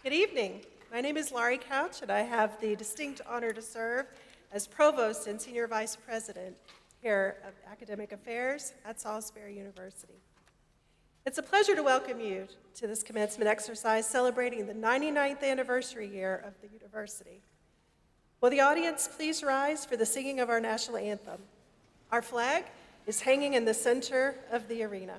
Good evening. My name is Laurie Couch, and I have the distinct honor to serve as Provost and Senior Vice President here of Academic Affairs at Salisbury University. It's a pleasure to welcome you to this commencement exercise celebrating the 99th anniversary year of the university. Will the audience please rise for the singing of our national anthem? Our flag is hanging in the center of the arena.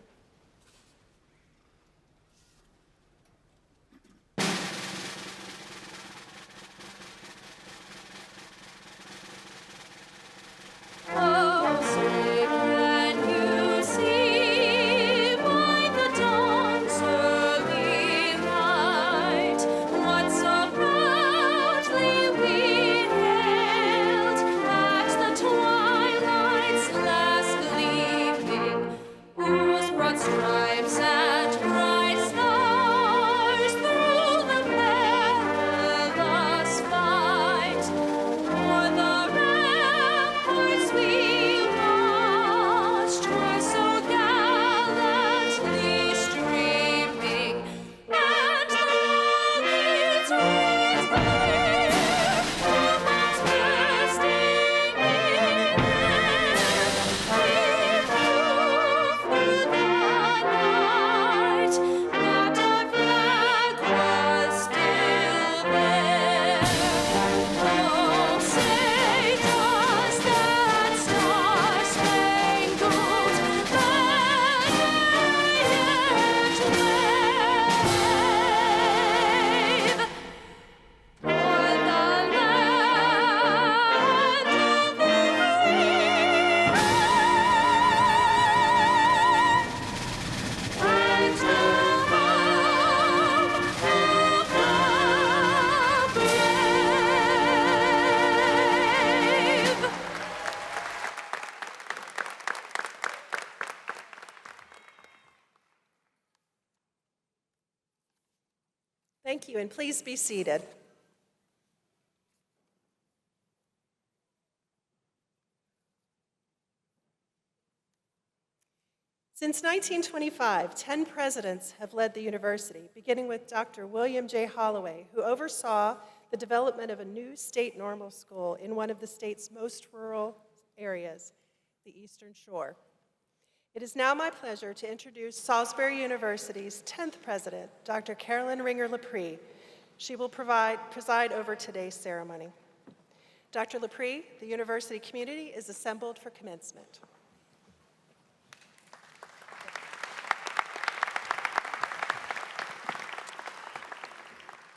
Thank you, and please be seated. Since 1925, 10 presidents have led the university, beginning with Dr. William J. Holloway, who oversaw the development of a new state normal school in one of the state's most rural areas, the Eastern Shore. It is now my pleasure to introduce Salisbury University's 10th president, Dr. Carolyn Ringer-Laprie. She will preside over today's ceremony. Dr. Laprie, the university community is assembled for commencement.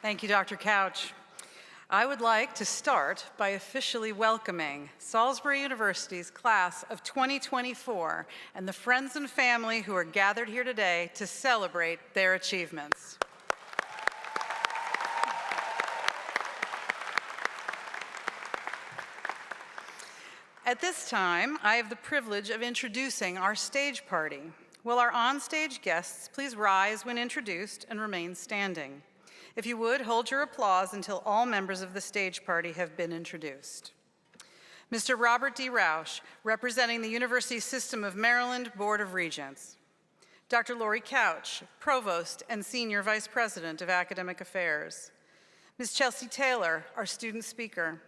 Thank you, Dr. Couch. I would like to start by officially welcoming Salisbury University's class of 2024 and the friends and family who are gathered here today to celebrate their achievements. At this time, I have the privilege of introducing our stage party. Will our onstage guests please rise when introduced and remain standing? If you would, hold your applause until all members of the stage party have been introduced. Mr. Robert D. Rausch, representing the University System of Maryland Board of Regents. Dr. Lori Couch, Provost and Senior Vice President of Academic Affairs. Ms. Chelsea Taylor, our student speaker.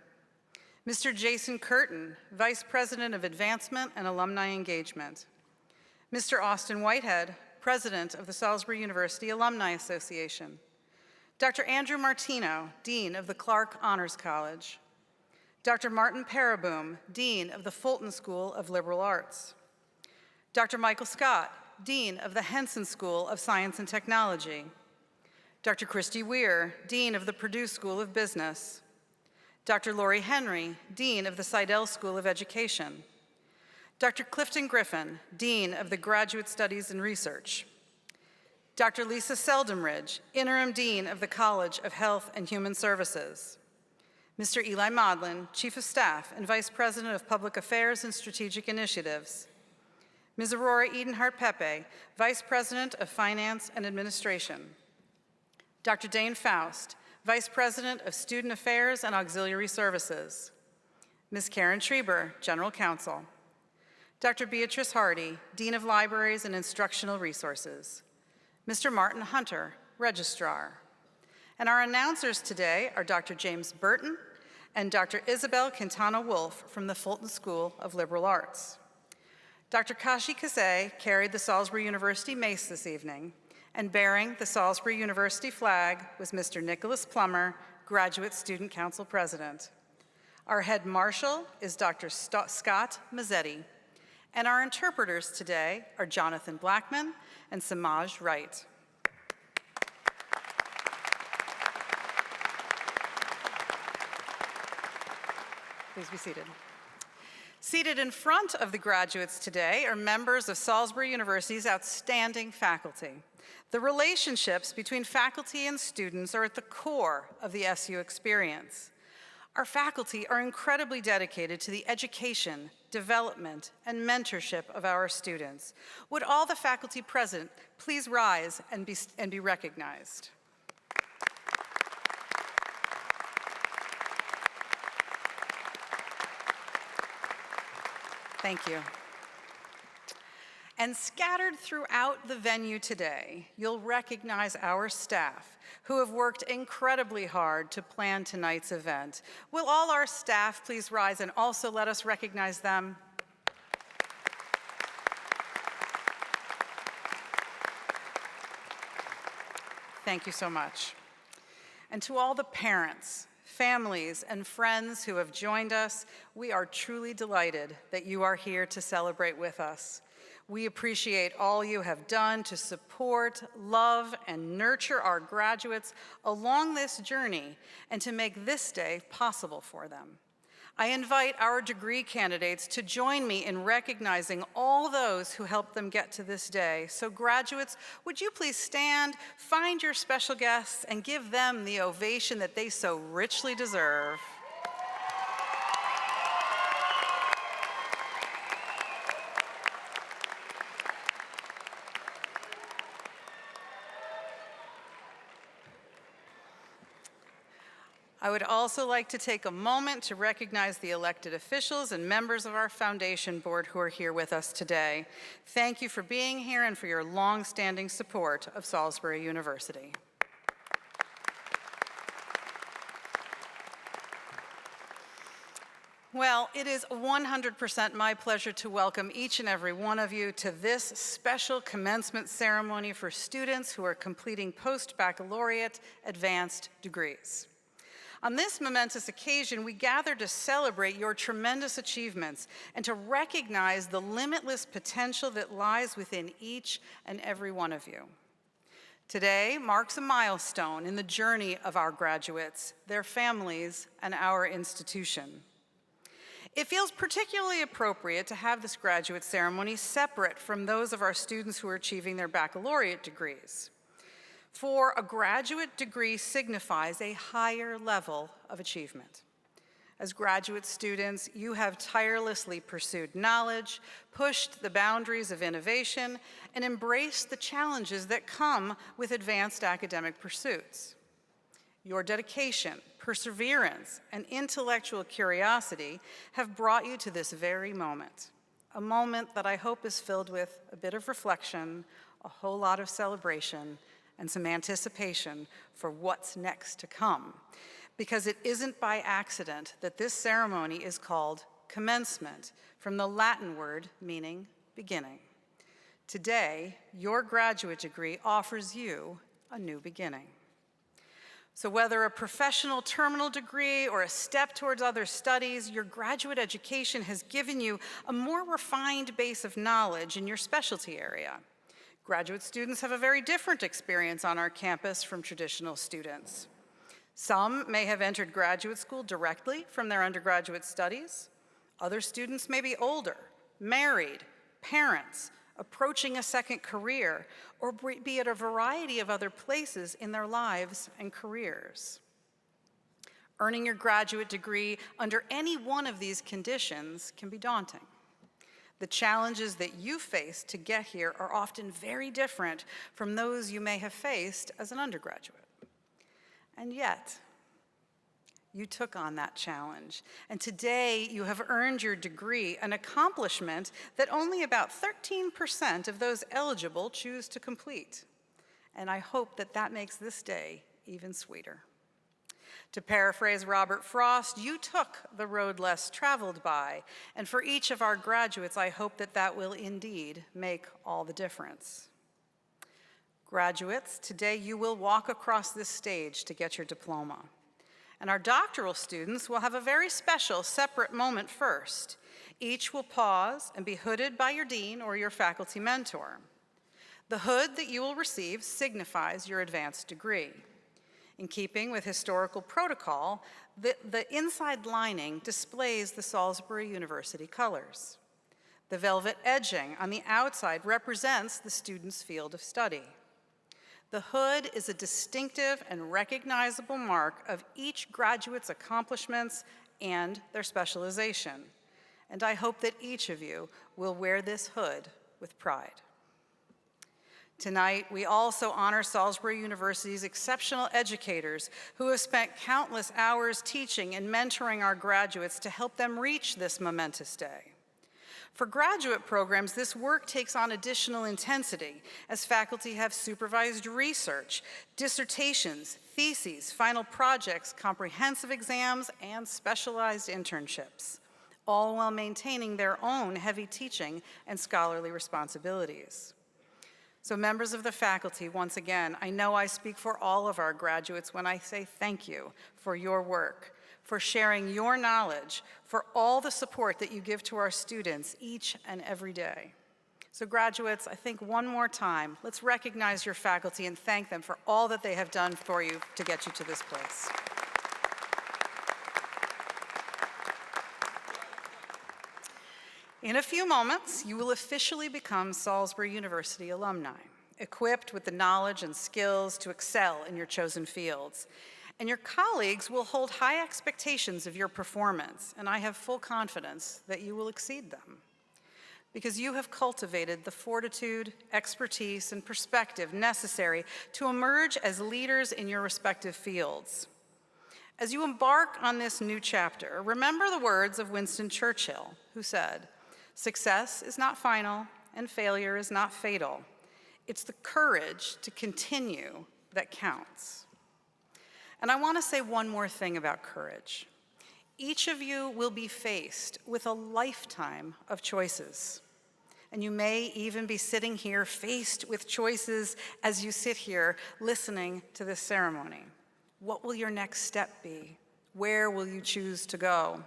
Mr. Jason Curtin, Vice President of Advancement and Alumni Engagement. Mr. Austin Whitehead, President of the Salisbury University Alumni Association. Dr. Andrew Martino, Dean of the Clark Honors College. Dr. Martin Paraboom, Dean of the Fulton School of Liberal Arts. Dr. Michael Scott, Dean of the Henson School of Science and Technology. Dr. Christy Weir, Dean of the Purdue School of Business. Dr. Lori Henry, Dean of the Seidel School of Education. Dr. Clifton Griffin, Dean of the Graduate Studies and Research. Dr. Lisa Seldamridge, Interim Dean of the College of Health and Human Services. Mr. Eli Modlin, Chief of Staff and Vice President of Public Affairs and Strategic Initiatives. Ms. Aurora Edenhart-Pepe, Vice President of Finance and Administration. Dr. Dane Faust, Vice President of Student Affairs and Auxiliary Services. Ms. Karen Schreiber, General Counsel. Dr. Beatrice Hardy, Dean of Libraries and Instructional Resources. Mr. Martin Hunter, Registrar. And our announcers today are Dr. James Burton and Dr. Isabel Quintana Wolf from the Fulton School of Liberal Arts. Dr. Kashi Kazay carried the Salisbury University mace this evening, and bearing the Salisbury University flag was Mr. Nicholas Plummer, Graduate Student Council President. Our head marshal is Dr. Scott Mazzetti, And our interpreters today are Jonathan Blackman and Samaj Wright. Please be seated. Seated in front of the graduates today are members of Salisbury University's outstanding faculty. The relationships between faculty and students are at the core of the SU experience. Our faculty are incredibly dedicated to the education, development, and mentorship of our students. Would all the faculty present please rise and be recognized? Thank you. And scattered throughout the venue today, you'll recognize our staff who have worked incredibly hard to plan tonight's event. Will all our staff please rise and also let us recognize them? Thank you so much. And to all the parents, families, and friends who have joined us, we are truly delighted that you are here to celebrate with us. We appreciate all you have done to support, love, and nurture our graduates along this journey and to make this day possible for them. I invite our degree candidates to join me in recognizing all those who helped them get to this day. So graduates, would you please stand, find your special guests, and give them the ovation that they so richly deserve. I would also like to take a moment to recognize the elected officials and members of our foundation board who are here with us today. Thank you for being here and for your long-standing support of Salisbury University. Well, it is 100% my pleasure to welcome each and every one of you to this special commencement ceremony for students who are completing post-baccalaureate advanced degrees. On this momentous occasion, we gather to celebrate your tremendous achievements and to recognize the limitless potential that lies within each and every one of you. Today marks a milestone in the journey of our graduates, their families, and our institution. It feels particularly appropriate to have this graduate ceremony separate from those of our students who are achieving their baccalaureate degrees. For a graduate degree signifies a higher level of achievement. As graduate students, you have tirelessly pursued knowledge, pushed the boundaries of innovation, and embraced the challenges that come with advanced academic pursuits. Your dedication, perseverance, and intellectual curiosity have brought you to this very moment, a moment that I hope is filled with a bit of reflection, a whole lot of celebration, and some anticipation for what's next to come. Because it isn't by accident that this ceremony is called commencement, from the Latin word meaning beginning. Today, your graduate degree offers you a new beginning. So whether a professional terminal degree or a step towards other studies, your graduate education has given you a more refined base of knowledge in your specialty area. Graduate students have a very different experience on our campus from traditional students. Some may have entered graduate school directly from their undergraduate studies. Other students may be older, married, parents, approaching a second career, or be at a variety of other places in their lives and careers. Earning your graduate degree under any one of these conditions can be daunting. The challenges that you face to get here are often very different from those you may have faced as an undergraduate. And yet, you took on that challenge, and today you have earned your degree, an accomplishment that only about 13% of those eligible choose to complete. And I hope that that makes this day even sweeter. To paraphrase Robert Frost, you took the road less traveled by, and for each of our graduates, I hope that that will indeed make all the difference. Graduates, today you will walk across this stage to get your diploma. And our doctoral students will have a very special separate moment first. Each will pause and be hooded by your dean or your faculty mentor. The hood that you will receive signifies your advanced degree. In keeping with historical protocol, the inside lining displays the Salisbury University colors. The velvet edging on the outside represents the student's field of study. The hood is a distinctive and recognizable mark of each graduate's accomplishments and their specialization. And I hope that each of you will wear this hood with pride. Tonight, we also honor Salisbury University's exceptional educators who have spent countless hours teaching and mentoring our graduates to help them reach this momentous day. For graduate programs, this work takes on additional intensity as faculty have supervised research, dissertations, theses, final projects, comprehensive exams, and specialized internships, all while maintaining their own heavy teaching and scholarly responsibilities. So members of the faculty, once again, I know I speak for all of our graduates when I say thank you for your work, for sharing your knowledge, for all the support that you give to our students each and every day. So graduates, I think one more time, let's recognize your faculty and thank them for all that they have done for you to get you to this place. In a few moments, you will officially become Salisbury University alumni, equipped with the knowledge and skills to excel in your chosen fields. And your colleagues will hold high expectations of your performance, and I have full confidence that you will exceed them. Because you have cultivated the fortitude, expertise, and perspective necessary to emerge as leaders in your respective fields. As you embark on this new chapter, remember the words of Winston Churchill, who said, "Success is not final, and failure is not fatal. It's the courage to continue that counts." And I want to say one more thing about courage. Each of you will be faced with a lifetime of choices. And you may even be sitting here faced with choices as you sit here listening to this ceremony. What will your next step be? Where will you choose to go?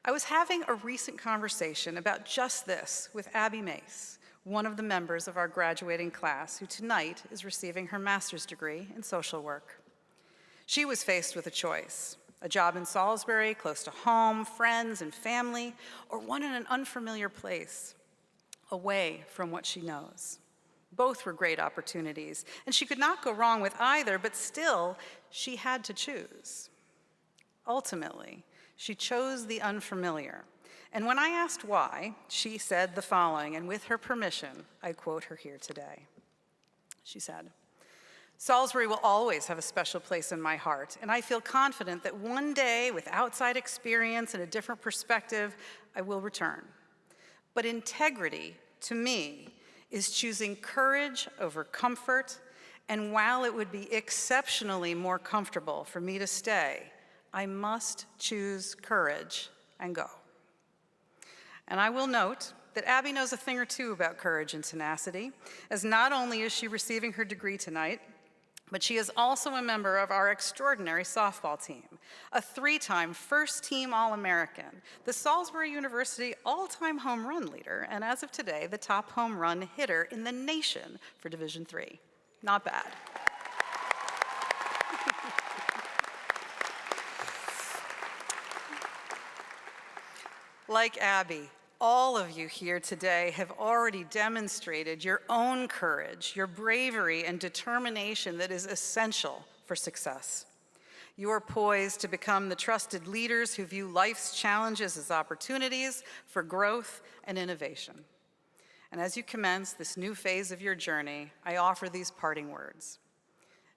I was having a recent conversation about just this with Abby Mace, one of the members of our graduating class who tonight is receiving her master's degree in social work. She was faced with a choice, a job in Salisbury, close to home, friends and family, or one in an unfamiliar place, away from what she knows. Both were great opportunities, and she could not go wrong with either, but still, she had to choose. Ultimately, she chose the unfamiliar. And when I asked why, she said the following, and with her permission, I quote her here today. She said, "Salisbury will always have a special place in my heart, and I feel confident that one day, with outside experience and a different perspective, I will return. But integrity, to me, is choosing courage over comfort, and while it would be exceptionally more comfortable for me to stay, I must choose courage and go." And I will note that Abby knows a thing or two about courage and tenacity, as not only is she receiving her degree tonight, but she is also a member of our extraordinary softball team, a 3-time first-team All-American, the Salisbury University all-time home run leader, and as of today, the top home run hitter in the nation for Division III. Not bad. Like Abby, all of you here today have already demonstrated your own courage, your bravery, and determination that is essential for success. You are poised to become the trusted leaders who view life's challenges as opportunities for growth and innovation. And as you commence this new phase of your journey, I offer these parting words.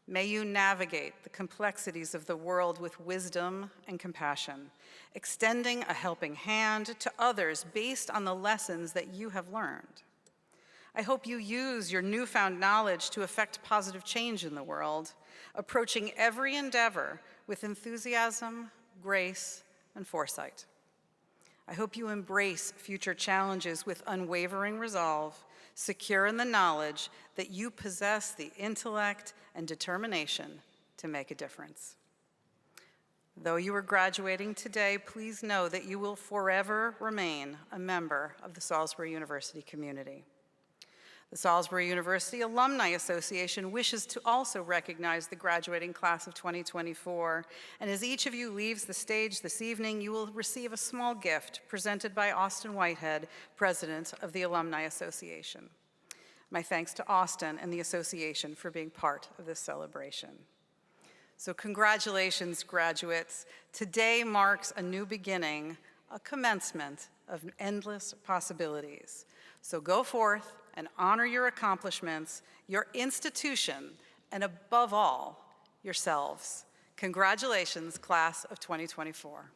May you navigate the complexities of the world with wisdom and compassion, extending a helping hand to others based on the lessons that you have learned. I hope you use your newfound knowledge to effect positive change in the world, approaching every endeavor with enthusiasm, grace, and foresight. I hope you embrace future challenges with unwavering resolve, secure in the knowledge that you possess the intellect and determination to make a difference. Though you are graduating today, please know that you will forever remain a member of the Salisbury University community. The Salisbury University Alumni Association wishes to also recognize the graduating class of 2024, and as each of you leaves the stage this evening, you will receive a small gift presented by Austin Whitehead, President of the Alumni Association. My thanks to Austin and the association for being part of this celebration. So congratulations, graduates. Today marks a new beginning, a commencement of endless possibilities. So go forth and honor your accomplishments, your institution, and above all, yourselves. Congratulations, class of 2024.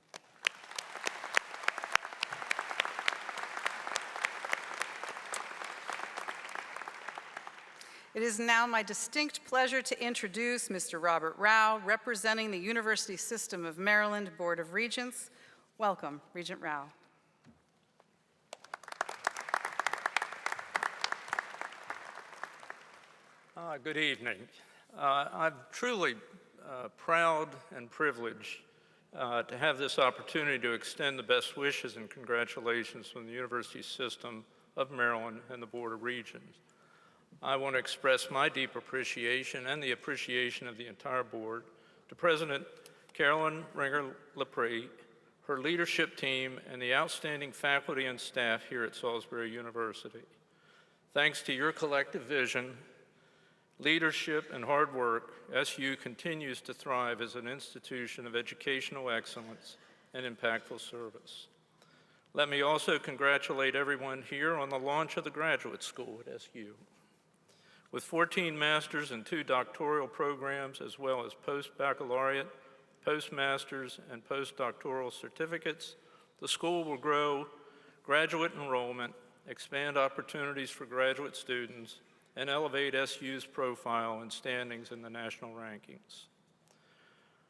It is now my distinct pleasure to introduce Mr. Robert Rao, representing the University System of Maryland Board of Regents. Welcome, Regent Rao. Good evening. I'm truly proud and privileged to have this opportunity to extend the best wishes and congratulations from the University System of Maryland and the Board of Regents. I want to express my deep appreciation and the appreciation of the entire board to President Carolyn Ringer-Lepre, her leadership team, and the outstanding faculty and staff here at Salisbury University. Thanks to your collective vision, leadership, and hard work, SU continues to thrive as an institution of educational excellence and impactful service. Let me also congratulate everyone here on the launch of the Graduate School at SU. With 14 master's and 2 doctoral programs, as well as post-baccalaureate, postmasters, and postdoctoral certificates, the school will grow graduate enrollment, expand opportunities for graduate students, and elevate SU's profile and standings in the national rankings.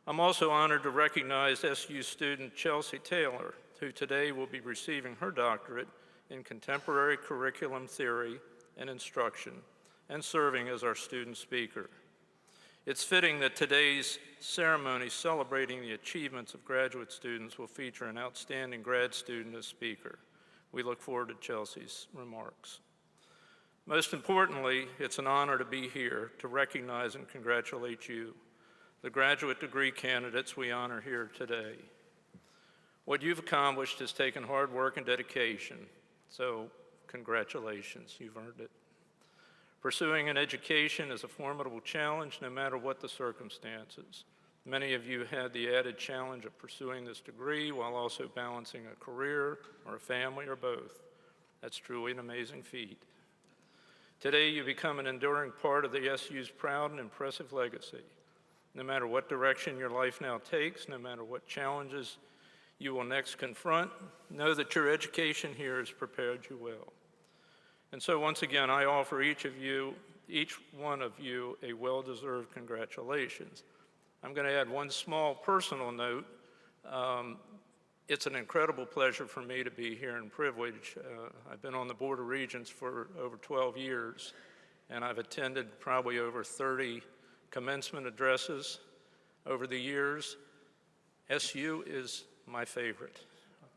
I'm also honored to recognize SU student Chelsea Taylor, who today will be receiving her doctorate in contemporary curriculum theory and instruction, and serving as our student speaker. It's fitting that today's ceremony celebrating the achievements of graduate students will feature an outstanding grad student as speaker. We look forward to Chelsea's remarks. Most importantly, it's an honor to be here to recognize and congratulate you, the graduate degree candidates we honor here today. What you've accomplished has taken hard work and dedication, so congratulations, you've earned it. Pursuing an education is a formidable challenge no matter what the circumstances. Many of you had the added challenge of pursuing this degree while also balancing a career or a family or both. That's truly an amazing feat. Today you become an enduring part of the SU's proud and impressive legacy. No matter what direction your life now takes, no matter what challenges you will next confront, know that your education here has prepared you well. And so once again, I offer each one of you, a well-deserved congratulations. I'm going to add one small personal note. It's an incredible pleasure for me to be here and privilege. I've been on the Board of Regents for over 12 years, and I've attended probably over 30 commencement addresses over the years. SU is my favorite.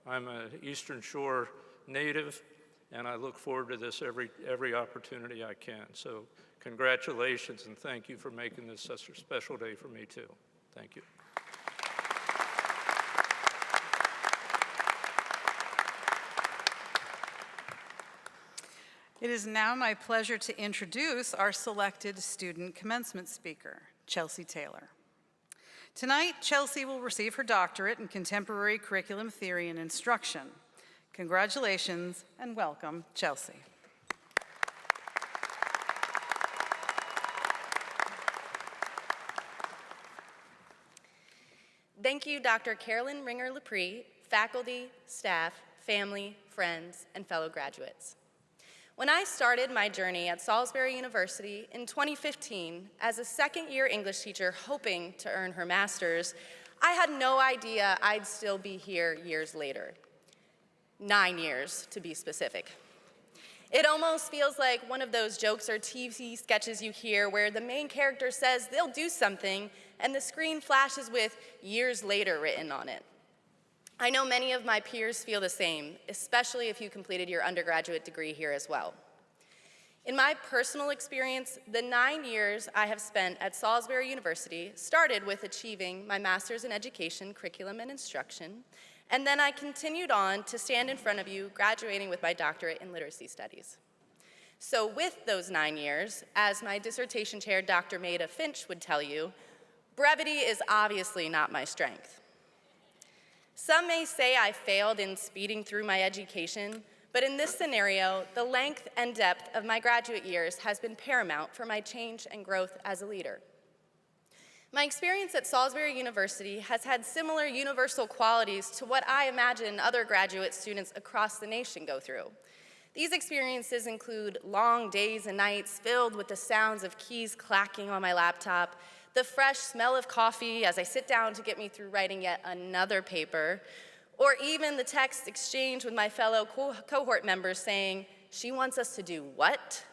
I'm an Eastern Shore native, and I look forward to this every opportunity I can. So congratulations, and thank you for making this such a special day for me too. Thank you. It is now my pleasure to introduce our selected student commencement speaker, Chelsea Taylor. Tonight, Chelsea will receive her doctorate in contemporary curriculum theory and instruction. Congratulations and welcome, Chelsea. Thank you, Dr. Carolyn Ringer-Lepre, faculty, staff, family, friends, and fellow graduates. When I started my journey at Salisbury University in 2015 as a second-year English teacher hoping to earn her master's, I had no idea I'd still be here years later. 9 years, to be specific. It almost feels like one of those jokes or TV sketches you hear where the main character says they'll do something, and the screen flashes with "years later" written on it. I know many of my peers feel the same, especially if you completed your undergraduate degree here as well. In my personal experience, the 9 years I have spent at Salisbury University started with achieving my master's in education, curriculum, and instruction, and then I continued on to stand in front of you, graduating with my doctorate in literacy studies. So with those 9 years, as my dissertation chair, Dr. Maida Finch, would tell you, brevity is obviously not my strength. Some may say I failed in speeding through my education, but in this scenario, the length and depth of my graduate years has been paramount for my change and growth as a leader. My experience at Salisbury University has had similar universal qualities to what I imagine other graduate students across the nation go through. These experiences include long days and nights filled with the sounds of keys clacking on my laptop, the fresh smell of coffee as I sit down to get me through writing yet another paper, or even the text exchange with my fellow cohort members saying, "She wants us to do what?"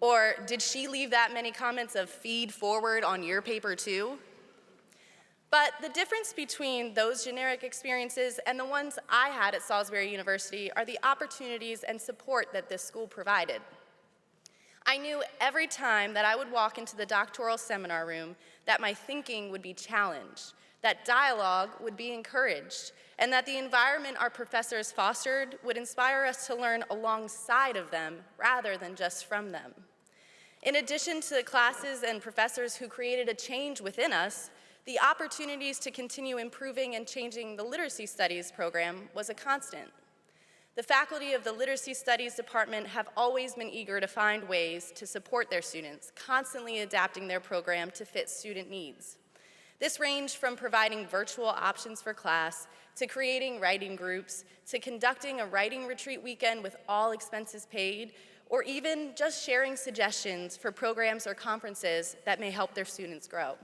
Or, "Did she leave that many comments of feed forward on your paper too?" But the difference between those generic experiences and the ones I had at Salisbury University are the opportunities and support that this school provided. I knew every time that I would walk into the doctoral seminar room that my thinking would be challenged, that dialogue would be encouraged, and that the environment our professors fostered would inspire us to learn alongside of them rather than just from them. In addition to the classes and professors who created a change within us, the opportunities to continue improving and changing the literacy studies program was a constant. The faculty of the Literacy Studies Department have always been eager to find ways to support their students, constantly adapting their program to fit student needs. This ranged from providing virtual options for class, to creating writing groups, to conducting a writing retreat weekend with all expenses paid, or even just sharing suggestions for programs or conferences that may help their students grow.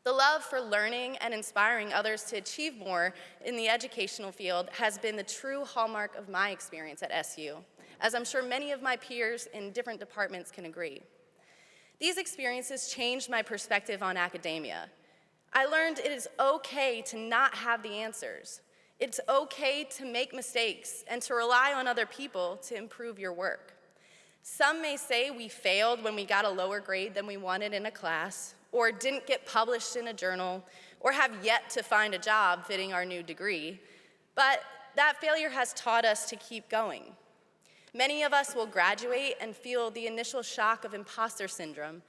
The love for learning and inspiring others to achieve more in the educational field has been the true hallmark of my experience at SU, as I'm sure many of my peers in different departments can agree. These experiences changed my perspective on academia. I learned it is okay to not have the answers. It's okay to make mistakes and to rely on other people to improve your work. Some may say we failed when we got a lower grade than we wanted in a class, or didn't get published in a journal, or have yet to find a job fitting our new degree, but that failure has taught us to keep going. Many of us will graduate and feel the initial shock of imposter syndrome,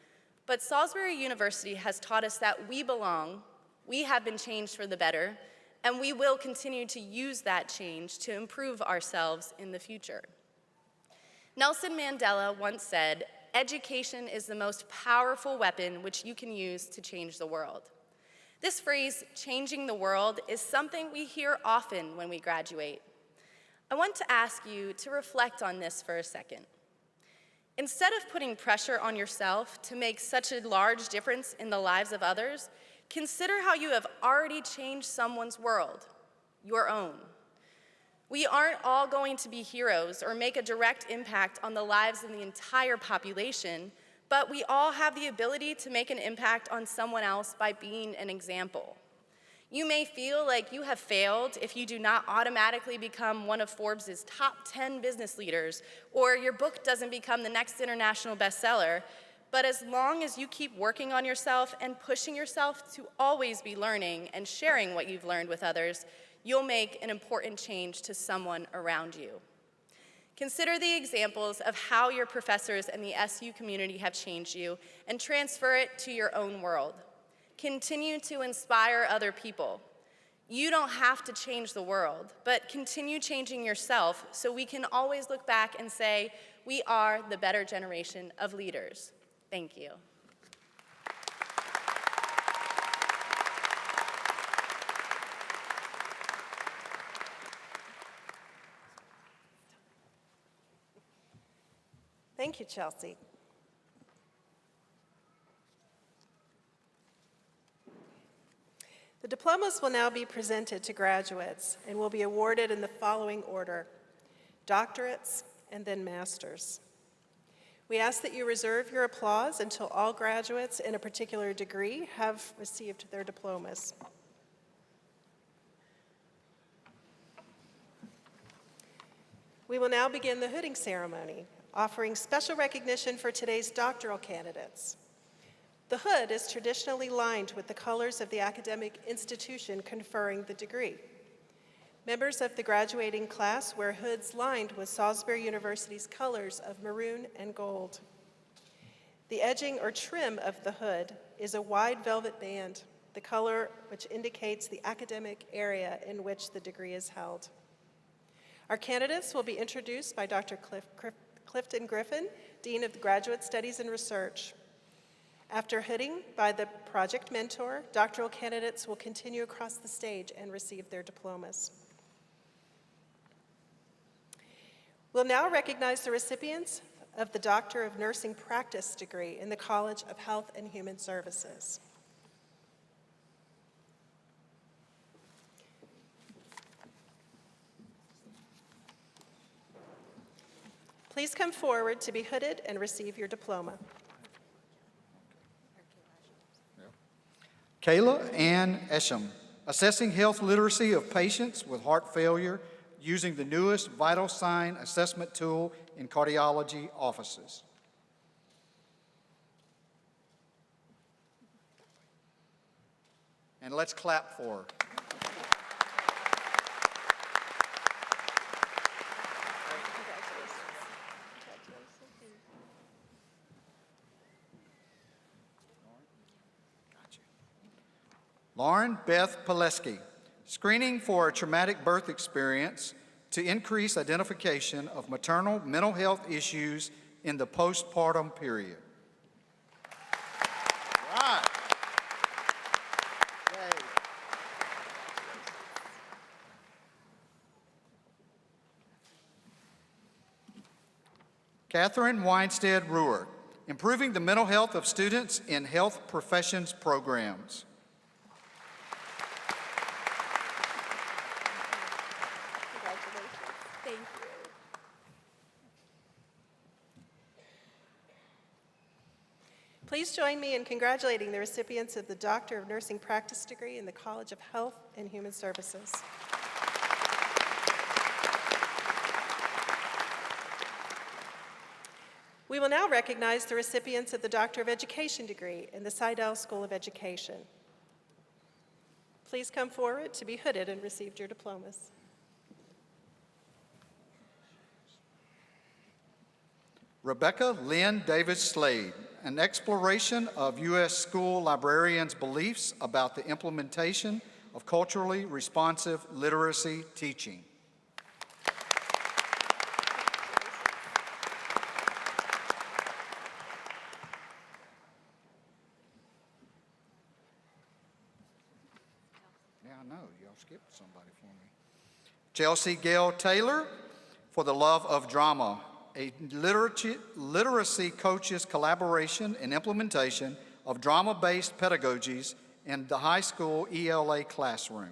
but Salisbury University has taught us that we belong, we have been changed for the better, and we will continue to use that change to improve ourselves in the future. Nelson Mandela once said, "Education is the most powerful weapon which you can use to change the world." This phrase, "changing the world," is something we hear often when we graduate. I want to ask you to reflect on this for a second. Instead of putting pressure on yourself to make such a large difference in the lives of others, consider how you have already changed someone's world, your own. We aren't all going to be heroes or make a direct impact on the lives of the entire population, but we all have the ability to make an impact on someone else by being an example. You may feel like you have failed if you do not automatically become one of Forbes' top 10 business leaders, or your book doesn't become the next international bestseller, but as long as you keep working on yourself and pushing yourself to always be learning and sharing what you've learned with others, you'll make an important change to someone around you. Consider the examples of how your professors and the SU community have changed you and transfer it to your own world. Continue to inspire other people. You don't have to change the world, but continue changing yourself so we can always look back and say, we are the better generation of leaders. Thank you. Thank you, Chelsea. The diplomas will now be presented to graduates and will be awarded in the following order: doctorates and then masters. We ask that you reserve your applause until all graduates in a particular degree have received their diplomas. We will now begin the hooding ceremony, offering special recognition for today's doctoral candidates. The hood is traditionally lined with the colors of the academic institution conferring the degree. Members of the graduating class wear hoods lined with Salisbury University's colors of maroon and gold. The edging or trim of the hood is a wide velvet band, the color which indicates the academic area in which the degree is held. Our candidates will be introduced by Dr. Clifton Griffin, Dean of the Graduate Studies and Research. After hooding by the project mentor, doctoral candidates will continue across the stage and receive their diplomas. We'll now recognize the recipients of the Doctor of Nursing Practice degree in the College of Health and Human Services. Please come forward to be hooded and receive your diploma. Kayla Ann Esham, assessing health literacy of patients with heart failure using the newest vital sign assessment tool in cardiology offices. And let's clap for her. Lauren Beth Pileski, screening for a traumatic birth experience to increase identification of maternal mental health issues in the postpartum period. All right. Yay. Catherine Weinstead Ruhr, improving the mental health of students in health professions programs. Please join me in congratulating the recipients of the Doctor of Nursing Practice degree in the College of Health and Human Services. We will now recognize the recipients of the Doctor of Education degree in the Seidel School of Education. Please come forward to be hooded and receive your diplomas. Rebecca Lynn Davis Slade, an exploration of U.S. school librarians' beliefs about the implementation of culturally responsive literacy teaching. Yeah, I know, y'all skipped somebody for me. Chelsea Gale Taylor, for the love of drama, a literacy coaches collaboration and implementation of drama-based pedagogies in the high school ELA classroom.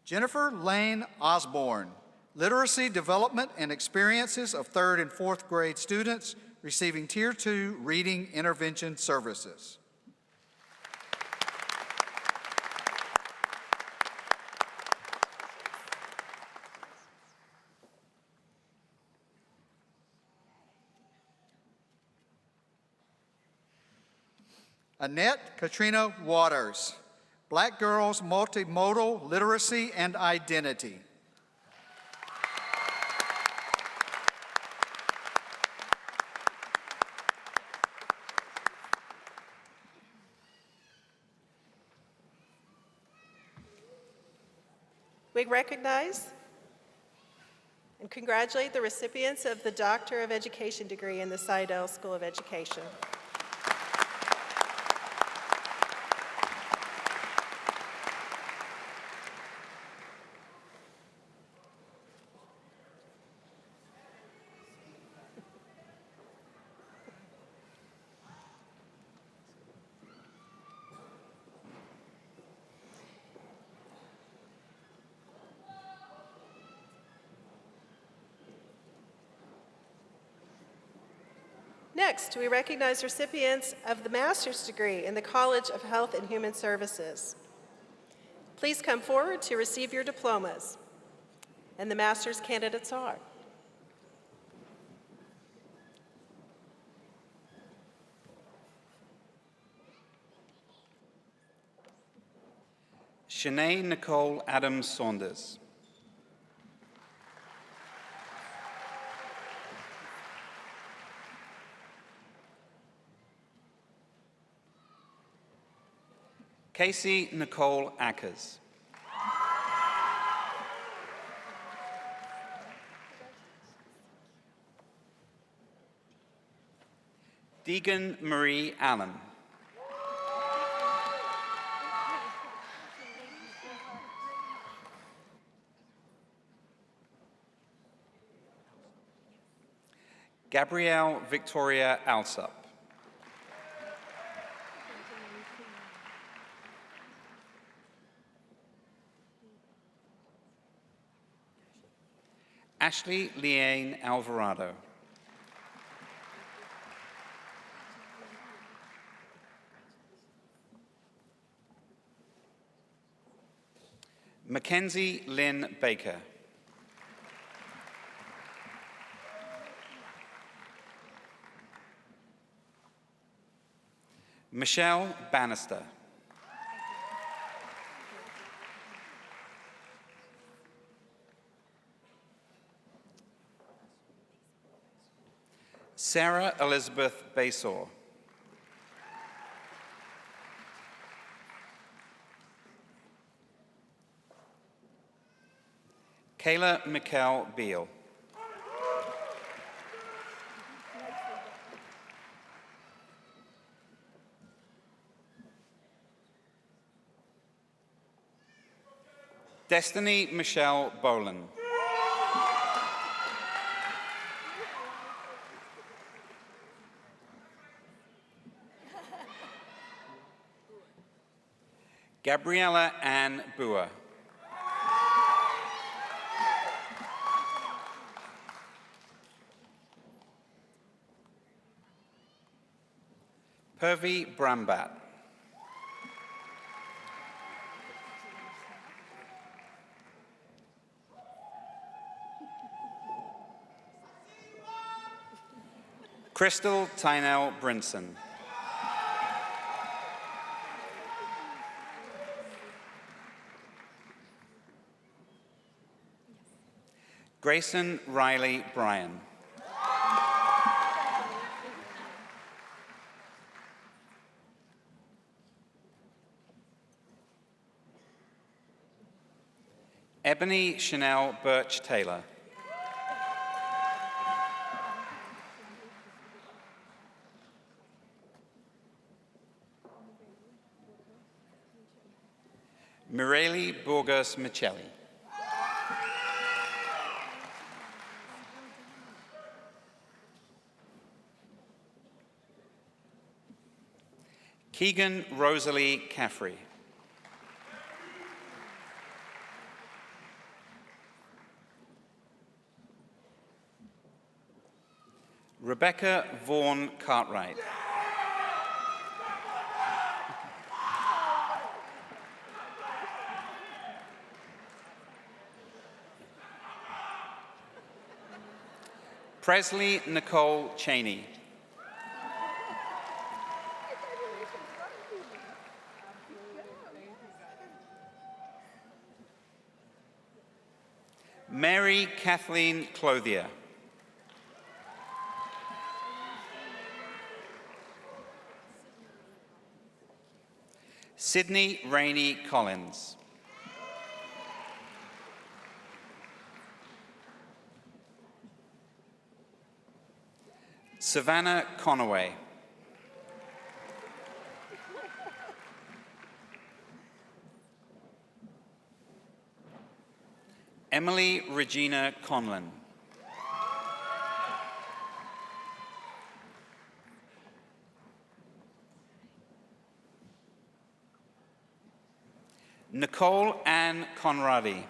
Jennifer Lane Osborne, literacy development and experiences of 3rd and 4th grade students receiving Tier 2 reading intervention services. Annette Katrina Waters, Black Girls Multimodal Literacy and Identity. We recognize and congratulate the recipients of the Doctor of Education degree in the Seidel School of Education. Next, we recognize recipients of the master's degree in the College of Health and Human Services. Please come forward to receive your diplomas. And the master's candidates are Shanae Nicole Adams Saunders. Casey Nicole Ackers. Deegan Marie Allen. Gabrielle Victoria Alsup. Ashley Leanne Alvarado. Mackenzie Lynn Baker. Michelle Bannister. Sarah Elizabeth Basor. Kayla Mikkel Beal. Destiny Michelle Boland. Gabriella Ann Boer. Purvi Brambat. Crystal Tynell Brinson. Grayson Riley Bryan. Ebony Chanel Birch Taylor. Mireli Burgos Michelli. Keegan Rosalie Caffrey. Rebecca Vaughan Cartwright. Presley Nicole Cheney. Mary Kathleen Clothier. Sydney Rainey Collins. Savannah Conaway. Emily Regina Conlon. Nicole Ann Conradi.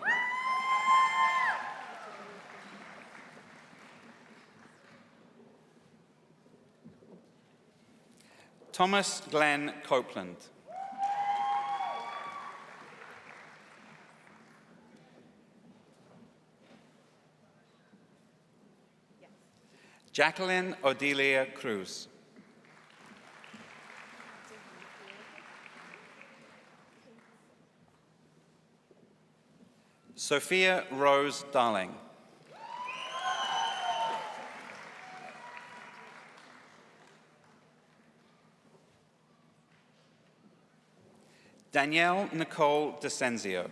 Thomas Glenn Copeland. Jacqueline Odelia Cruz. Sophia Rose Darling. Danielle Nicole Descenzio.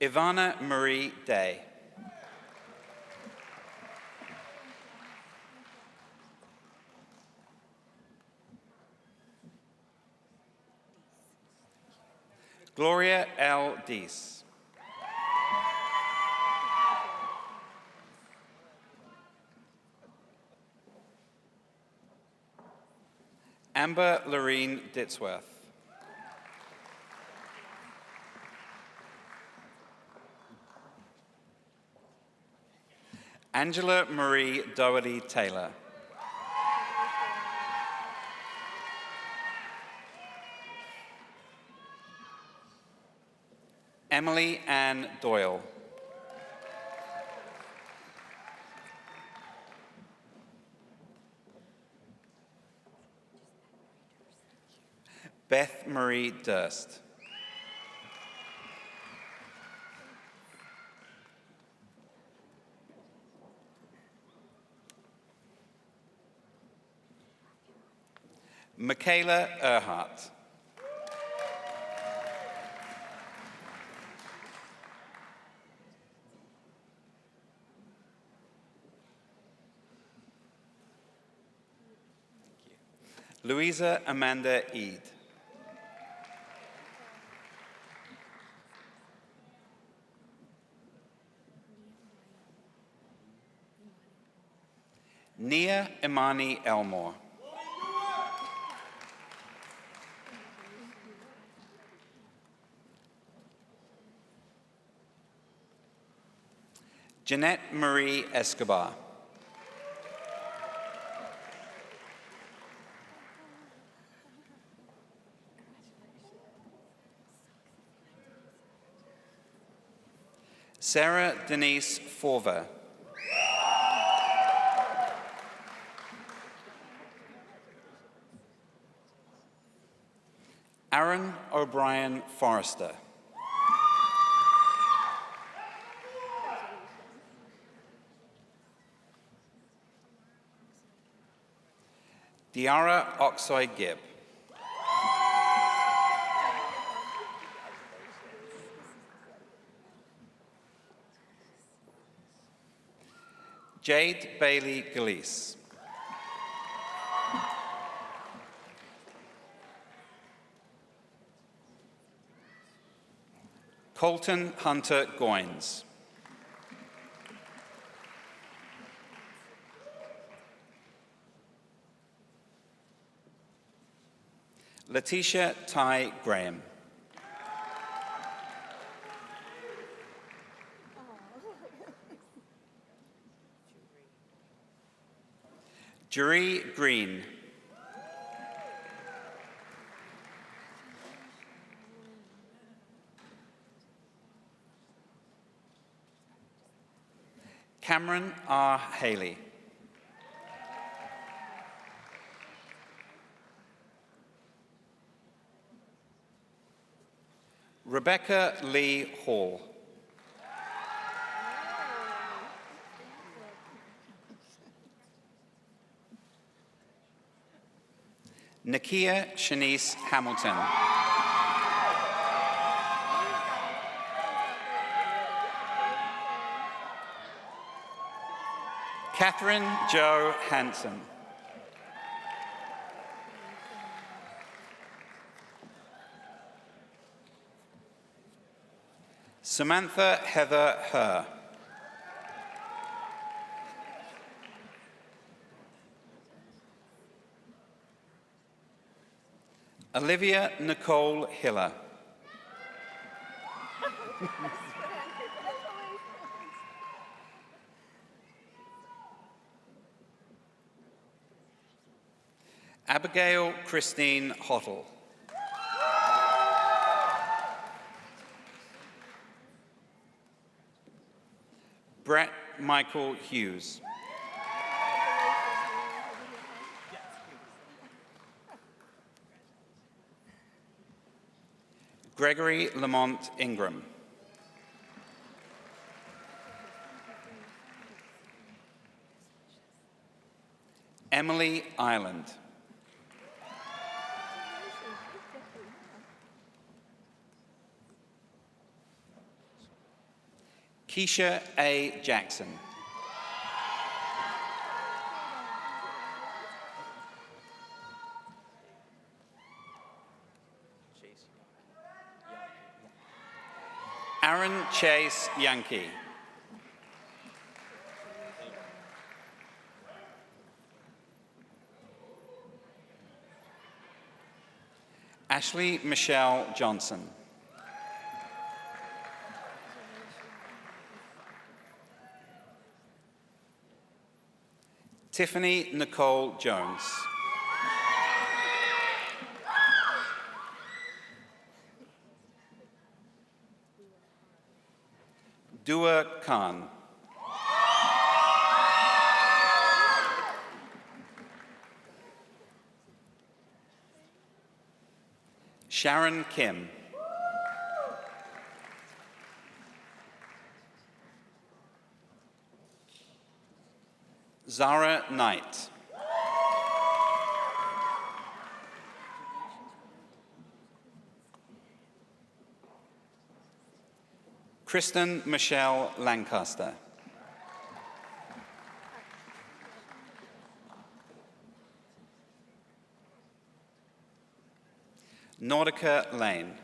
Ivana Marie Day. Gloria L. Deese. Amber Lorene Ditsworth. Angela Marie Doherty Taylor. Emily Ann Doyle. Beth Marie Durst. Michaela Earhart. Louisa Amanda Eade. Nia Imani Elmore. Jeanette Marie Escobar. Sarah Denise Forver. Aaron O'Brien Forrester. Diara Oxoy Gibb. Jade Bailey Galeese. Colton Hunter Goins. Letitia Ty Graham. Jeree Green. Cameron R. Haley. Rebecca Lee Hall. Nakia Shanice Hamilton. Catherine Jo Hanson. Samantha Heather Herr. Olivia Nicole Hiller. Abigail Christine Hottle. Brett Michael Hughes. Gregory Lamont Ingram. Emily Ireland. Keisha A. Jackson. Aaron Chase Yankee. Ashley Michelle Johnson. Tiffany Nicole Jones. Dua Khan. Sharon Kim. Zara Knight. Kristen Michelle Lancaster. Nordica Lane.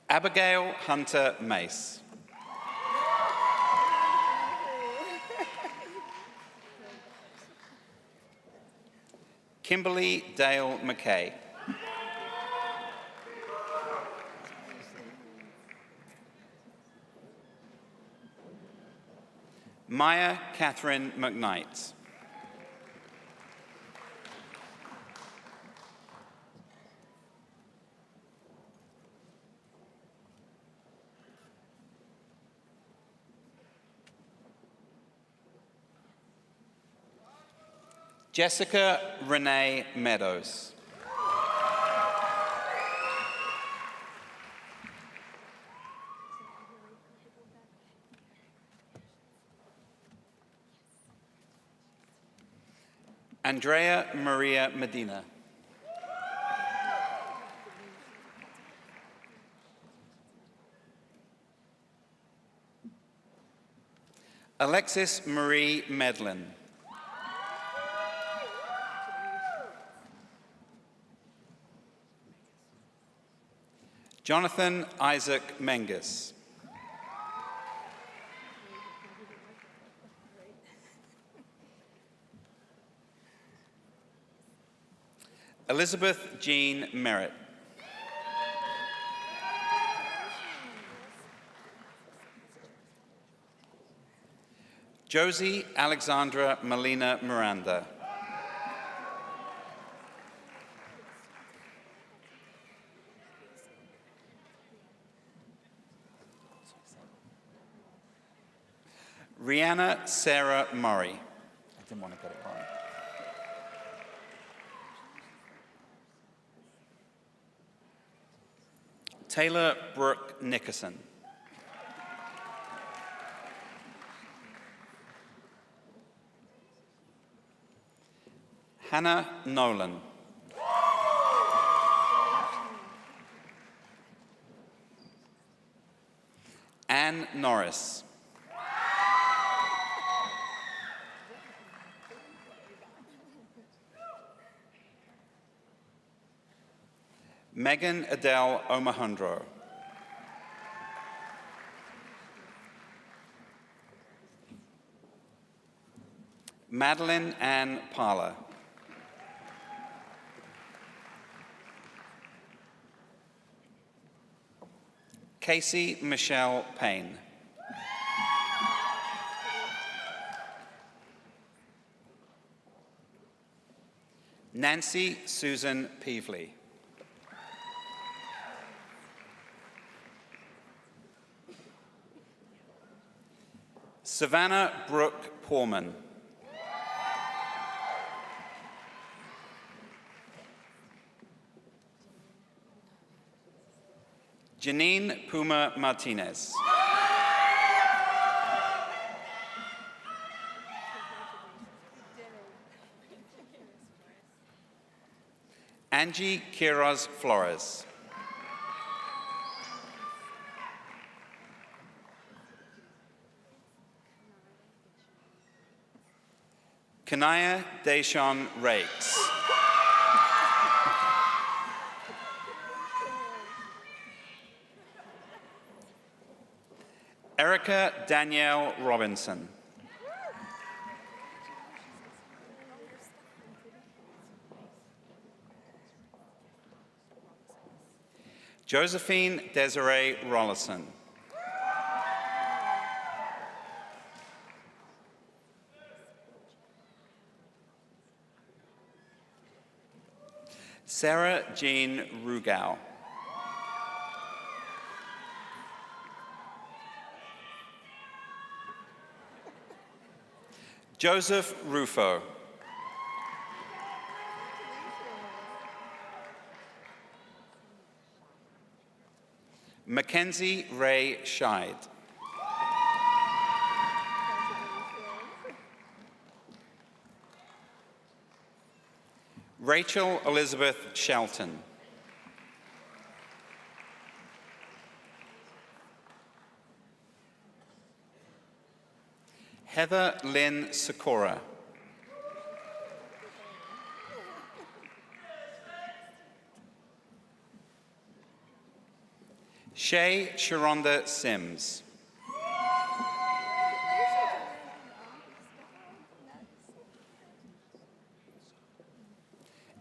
Abigail Hunter Mace. Kimberly Dale McKay. Maya Catherine McKnight. Jessica Renee Meadows. Andrea Maria Medina. Alexis Marie Medlin. Jonathan Isaac Menges. Elizabeth Jean Merritt. Josie Alexandra Melina Miranda. Rihanna Sarah Murray. I didn't want to get it wrong. Taylor Brooke Nickerson. Hannah Nolan. Anne Norris. Megan Adele Omohundro. Madeline Ann Parler. Casey Michelle Payne. Nancy Susan Peevely. Savannah Brooke Porman. Janine Puma Martinez. Angie Quiroz Flores. Kanaya Deshawn Rakes. Erica Danielle Robinson. Josephine Desiree Rollison. Sarah Jean Rugao. Joseph Rufo. Mackenzie Ray Scheid. Rachel Elizabeth Shelton. Heather Lynn Sikora. Shay Sharonda Sims.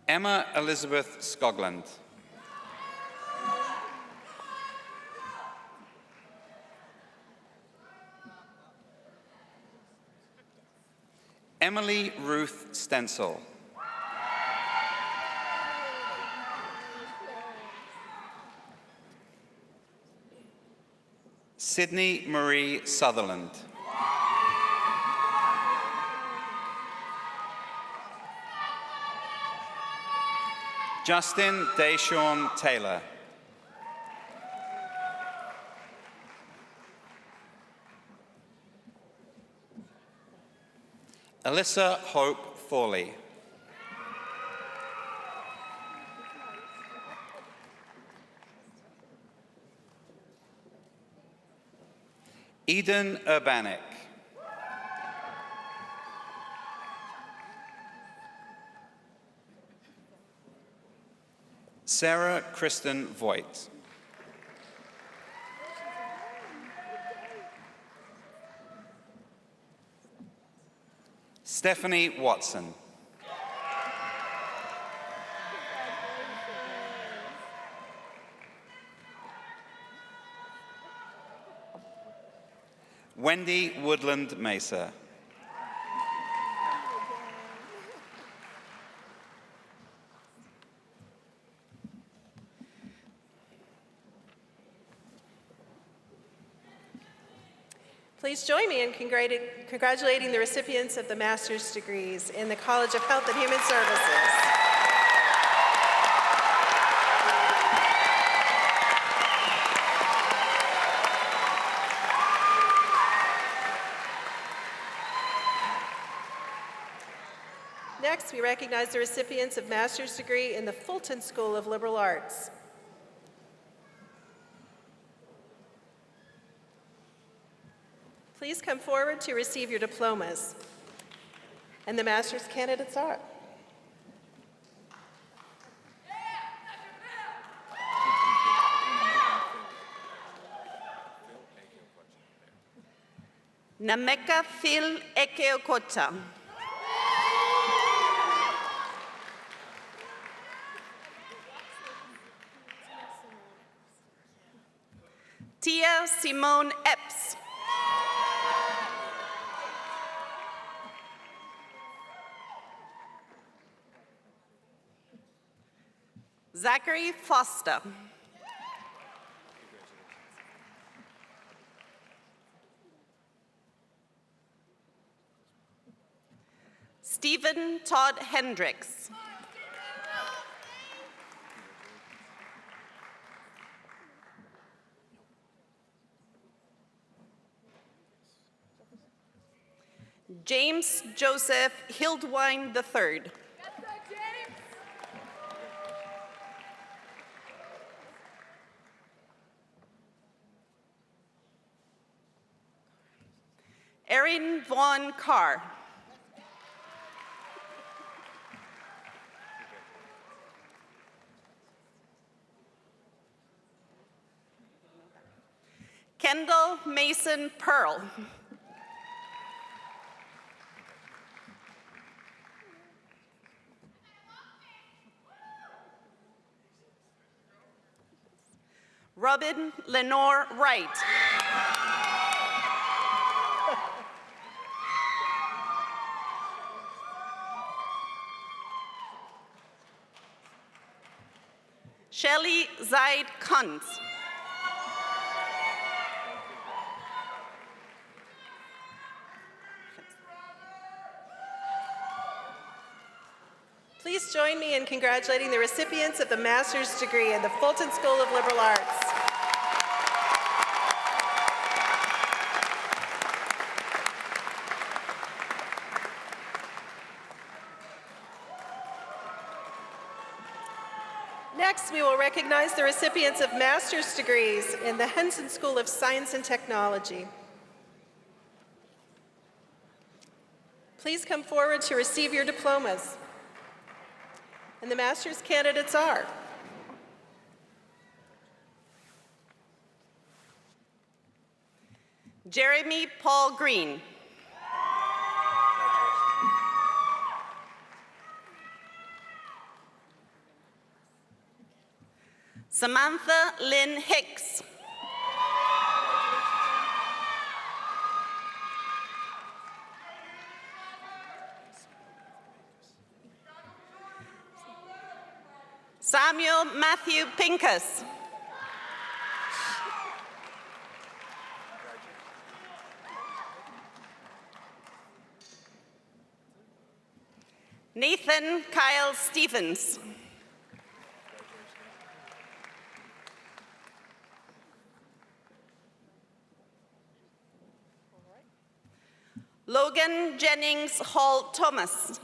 Emma Elizabeth Scogland. Emily Ruth Stencil. Sydney Marie Sutherland. Justin Deshawn Taylor. Alyssa Hope Forley. Eden Urbanik. Sarah Kristen Voigt. Stephanie Watson. Wendy Woodland Mesa. Please join me in congratulating the recipients of the master's degrees in the College of Health and Human Services. Next, we recognize the recipients of master's degree in the Fulton School of Liberal Arts. Please come forward to receive your diplomas. And the master's candidates are. Nameka Phil Ekeokota. Tia Simone Epps. Zachary Foster. Stephen Todd Hendricks. James Joseph Hildwine III. Erin Vaughn Carr. Kendall Mason Pearl. Robin Lenore Wright. Shelley Zaid Kuntz. Please join me in congratulating the recipients of the master's degree in the Fulton School of Liberal Arts. Next, we will recognize the recipients of master's degrees in the Henson School of Science and Technology. Please come forward to receive your diplomas. And the master's candidates are Jeremy Paul Green. Samantha Lynn Hicks. Samuel Matthew Pincus. Nathan Kyle Stephens. Logan Jennings Hall Thomas.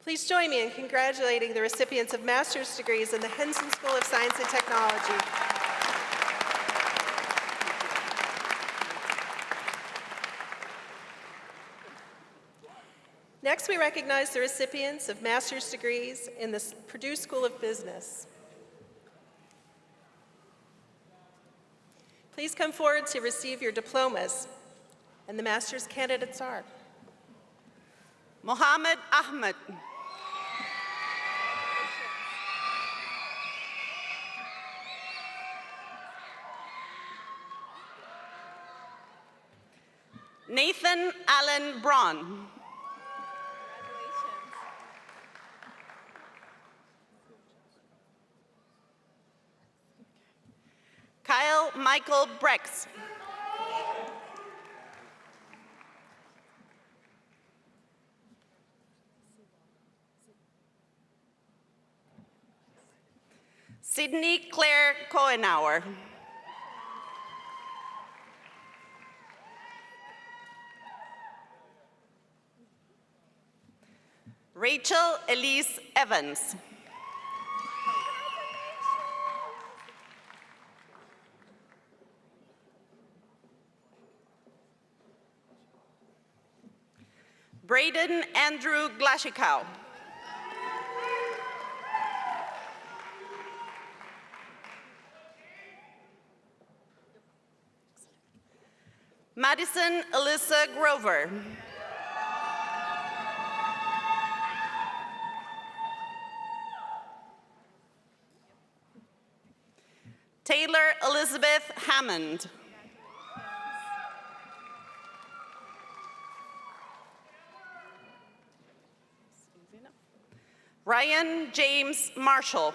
Please join me in congratulating the recipients of master's degrees in the Henson School of Science and Technology. Next, we recognize the recipients of master's degrees in the Purdue School of Business. Please come forward to receive your diplomas, and the master's candidates are Mohammed Ahmed. Nathan Allen Braun. Kyle Michael Brex. Sydney Claire Cohenauer. Rachel Elise Evans. Braden Andrew Glashikow. Madison Alyssa Grover. Taylor Elizabeth Hammond. Ryan James Marshall.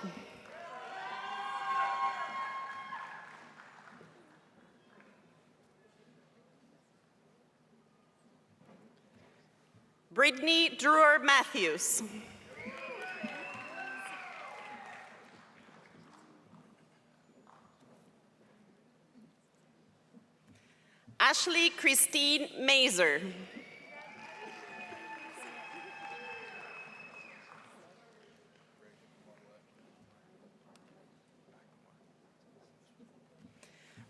Brittany Drewer Matthews. Ashley Christine Mazer.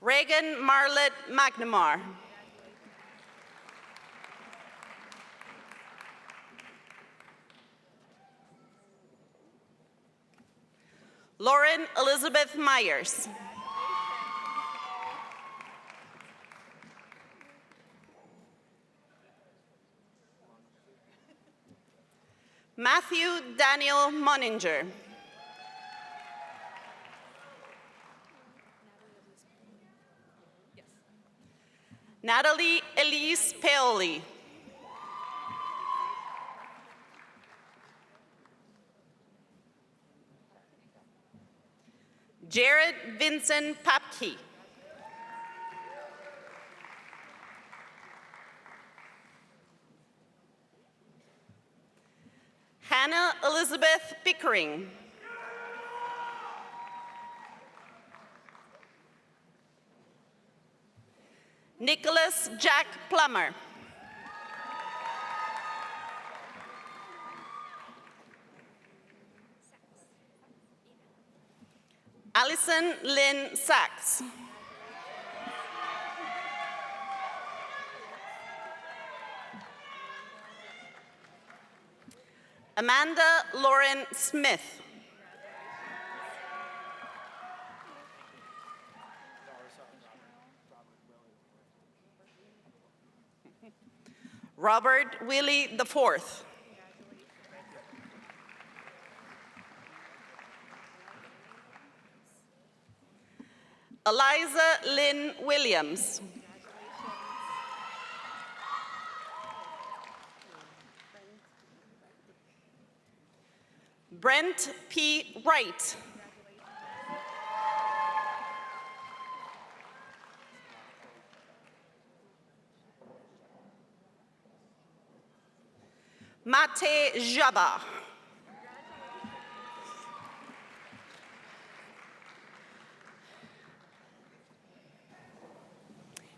Reagan Marlette McNamara. Lauren Elizabeth Myers. Matthew Daniel Moninger. Natalie Elise Paoli. Jared Vincent Papke. Hannah Elizabeth Pickering. Nicholas Jack Plummer. Allison Lynn Sachs. Amanda Lauren Smith. Robert Willie IV. Eliza Lynn Williams. Brent P. Wright. Mate Jabba.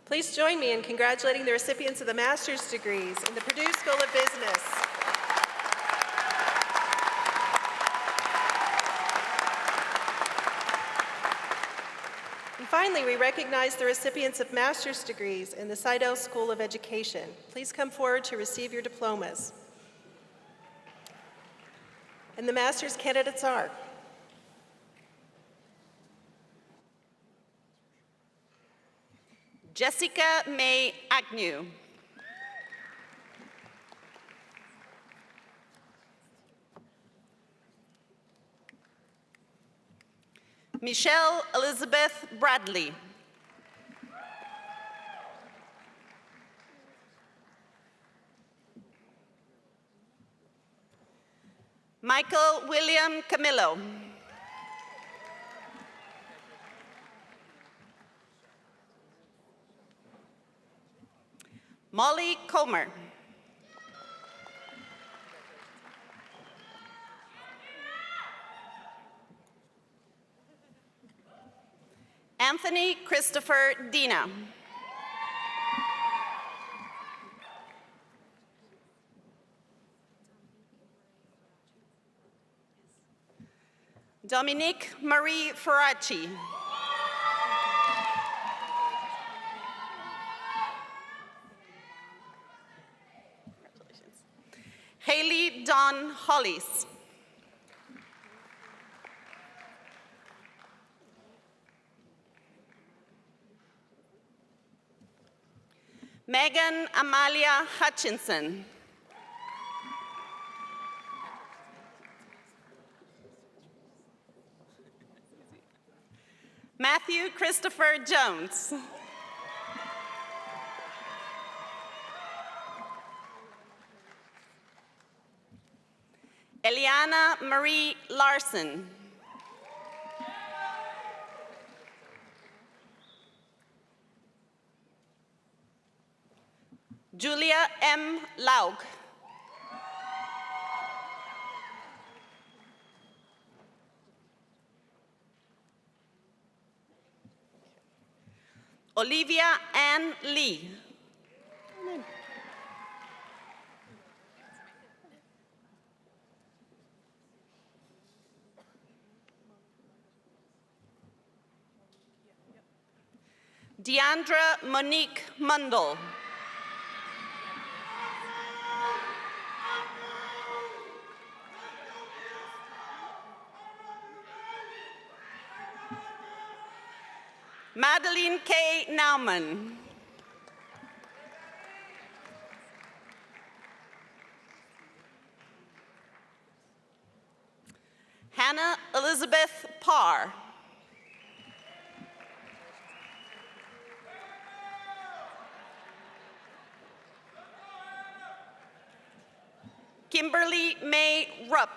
Please join me in congratulating the recipients of the master's degrees in the Purdue School of Business. And finally, we recognize the recipients of master's degrees in the Seidel School of Education. Please come forward to receive your diplomas. And the master's candidates are Jessica May Agnew. Michelle Elizabeth Bradley. Michael William Camillo. Molly Comer. Anthony Christopher Dina. Dominique Marie Ferracci. Haley Dawn Hollis. Megan Amalia Hutchinson. Matthew Christopher Jones. Eliana Marie Larson. Julia M. Laug. Olivia Ann Lee. Deandra Monique Mundell. Madeline K. Nauman. Hannah Elizabeth Parr. Kimberly May Rupp.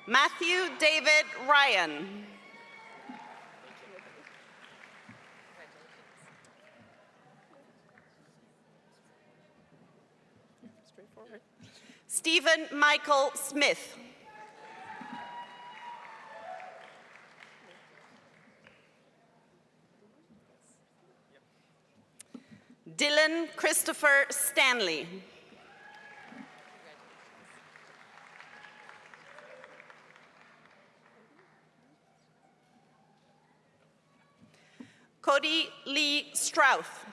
Matthew David Ryan. Stephen Michael Smith. Dylan Christopher Stanley. Cody Lee Strouth.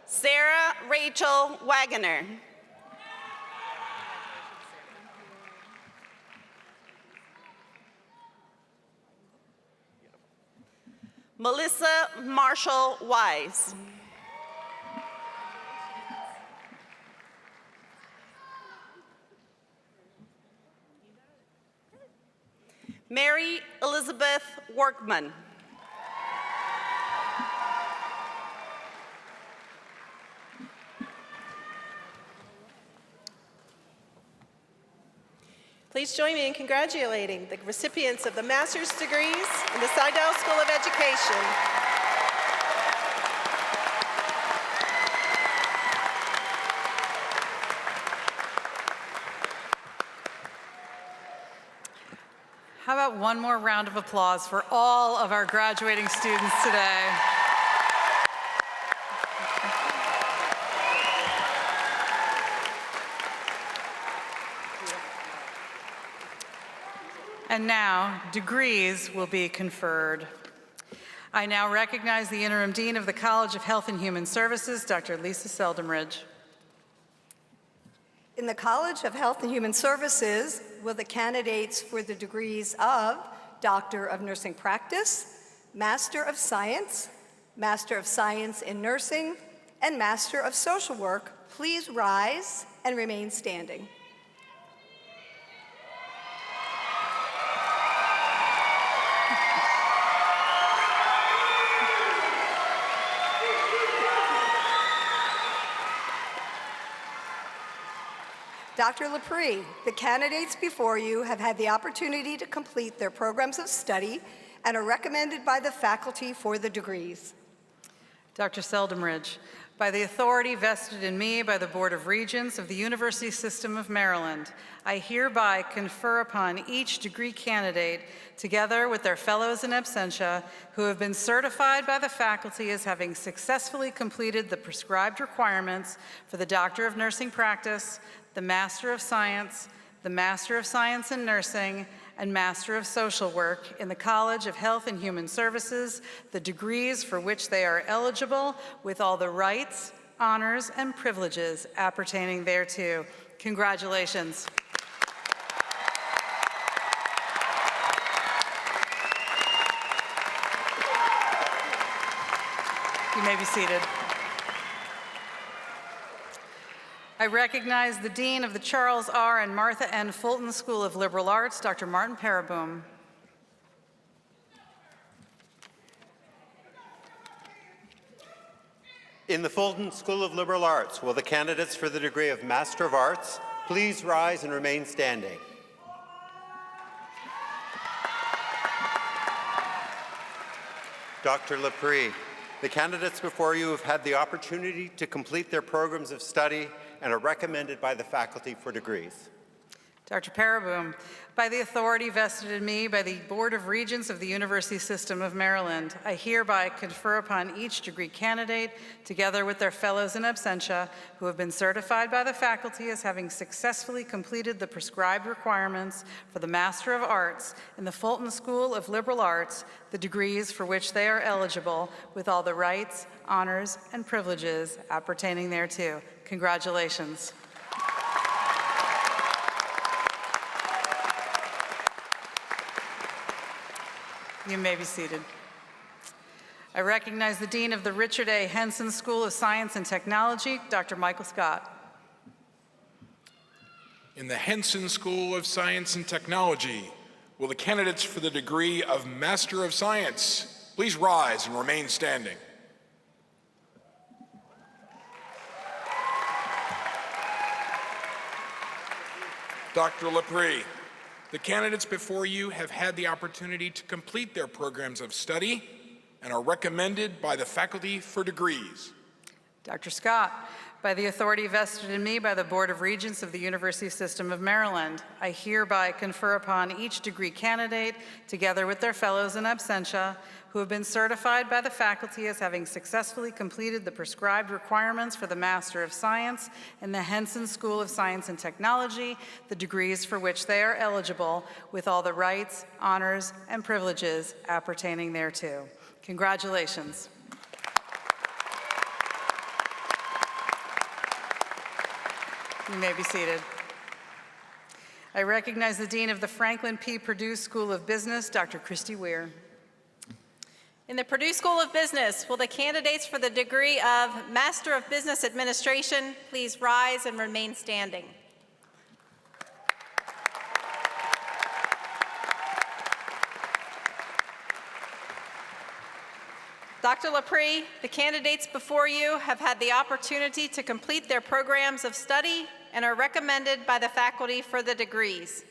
Sarah Rachel Wagoner. Melissa Marshall Wise. Mary Elizabeth Workman. Please join me in congratulating the recipients of the master's degrees in the Seidel School of Education. How about one more round of applause for all of our graduating students today? And now, degrees will be conferred. I now recognize the Interim Dean of the College of Health and Human Services, Dr. Lisa Seldom-Ridge. In the College of Health and Human Services, will the candidates for the degrees of Doctor of Nursing Practice, Master of Science in Nursing, and Master of Social Work please rise and remain standing. Dr. Lepre, the candidates before you have had the opportunity to complete their programs of study and are recommended by the faculty for the degrees. Dr. Seldom-Ridge, by the authority vested in me by the Board of Regents of the University System of Maryland, I hereby confer upon each degree candidate, together with their fellows in absentia, who have been certified by the faculty as having successfully completed the prescribed requirements for the Doctor of Nursing Practice, the Master of Science in Nursing, and Master of Social Work in the College of Health and Human Services, the degrees for which they are eligible, with all the rights, honors, and privileges appertaining thereto. Congratulations. You may be seated. I recognize the Dean of the Charles R. and Martha N. Fulton School of Liberal Arts, Dr. Martin Paraboom. In the Fulton School of Liberal Arts, will the candidates for the degree of Master of Arts please rise and remain standing? Dr. Laprie, the candidates before you have had the opportunity to complete their programs of study and are recommended by the faculty for degrees. Dr. Paraboom, by the authority vested in me by the Board of Regents of the University System of Maryland, I hereby confer upon each degree candidate, together with their fellows in absentia, who have been certified by the faculty as having successfully completed the prescribed requirements for the Master of Arts in the Fulton School of Liberal Arts, the degrees for which they are eligible, with all the rights, honors, and privileges appertaining thereto. Congratulations. You may be seated. I recognize the Dean of the Richard A. Henson School of Science and Technology, Dr. Michael Scott. In the Henson School of Science and Technology, will the candidates for the degree of Master of Science please rise and remain standing? Dr. Laprie, the candidates before you have had the opportunity to complete their programs of study and are recommended by the faculty for degrees. Dr. Scott, by the authority vested in me by the Board of Regents of the University System of Maryland, I hereby confer upon each degree candidate, together with their fellows in absentia, who have been certified by the faculty as having successfully completed the prescribed requirements for the Master of Science in the Henson School of Science and Technology, the degrees for which they are eligible, with all the rights, honors, and privileges appertaining thereto. Congratulations. You may be seated. I recognize the Dean of the Franklin P. Purdue School of Business, Dr. Christy Weir. In the Purdue School of Business, will the candidates for the degree of Master of Business Administration please rise and remain standing? Dr. Laprie, the candidates before you have had the opportunity to complete their programs of study and are recommended by the faculty for the degrees.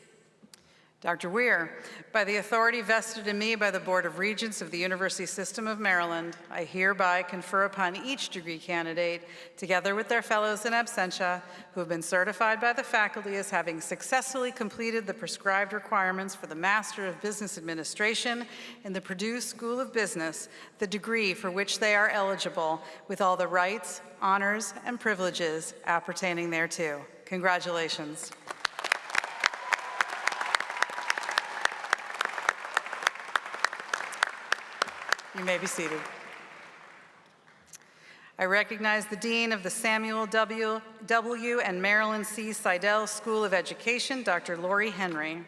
Dr. Weir, by the authority vested in me by the Board of Regents of the University System of Maryland, I hereby confer upon each degree candidate, together with their fellows in absentia, who have been certified by the faculty as having successfully completed the prescribed requirements for the Master of Business Administration in the Purdue School of Business, the degree for which they are eligible, with all the rights, honors, and privileges appertaining thereto. Congratulations. You may be seated. I recognize the Dean of the Samuel W. and Marilyn C. Seidel School of Education, Dr. Lori Henry.